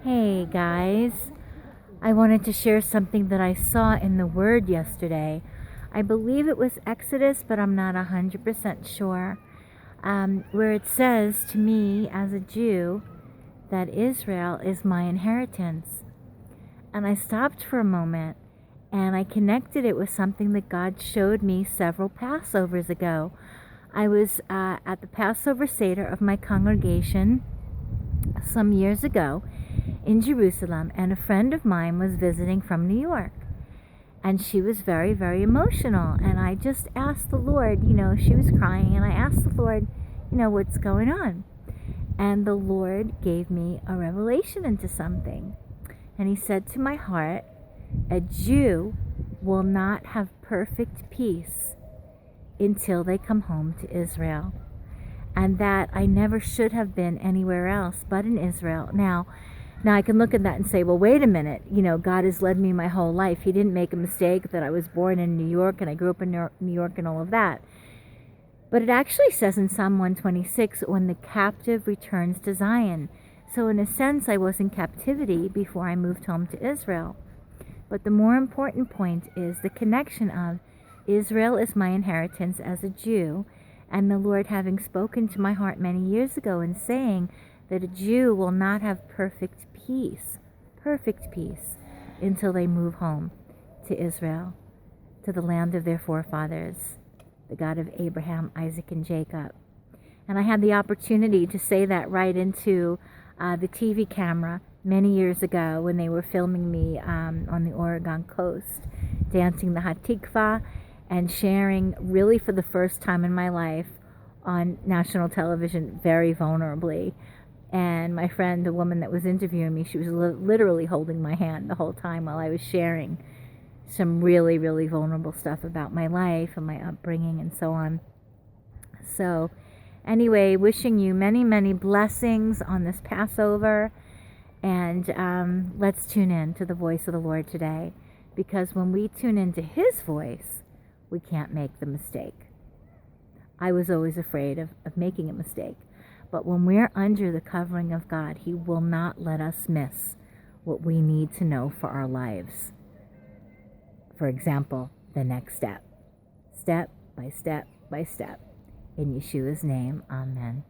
Hey guys, I wanted to share something that I saw in the Word yesterday. I believe it was Exodus, but I'm not 100% sure. Where it says to me as a Jew that Israel is my inheritance. And I stopped for a moment and I connected it with something that God showed me several Passovers ago. I was at the Passover Seder of my congregation some years ago in Jerusalem, and a friend of mine was visiting from New York. And she was very, very emotional. And I just asked the Lord, she was crying, and I asked the Lord, what's going on? And the Lord gave me a revelation into something. And He said to my heart, a Jew will not have perfect peace until they come home to Israel. And that I never should have been anywhere else but in Israel. Now I can look at that and say, well, wait a minute. God has led me my whole life. He didn't make a mistake that I was born in New York and I grew up in New York and all of that. But it actually says in Psalm 126, when the captive returns to Zion. So in a sense, I was in captivity before I moved home to Israel. But the more important point is the connection of Israel is my inheritance as a Jew, and the Lord having spoken to my heart many years ago and saying that a Jew will not have perfect peace, until they move home to Israel, to the land of their forefathers, the God of Abraham, Isaac, and Jacob. And I had the opportunity to say that right into the TV camera many years ago when they were filming me on the Oregon coast, dancing the Hatikva and sharing really for the first time in my life on national television very vulnerably. And my friend, the woman that was interviewing me, she was literally holding my hand the whole time while I was sharing some really, really vulnerable stuff about my life and my upbringing and so on. So anyway, wishing you many, many blessings on this Passover. And let's tune in to the voice of the Lord today. Because when we tune into His voice, we can't make the mistake. I was always afraid of making a mistake. But when we're under the covering of God, He will not let us miss what we need to know for our lives. For example, the next step. Step by step by step. In Yeshua's name, amen.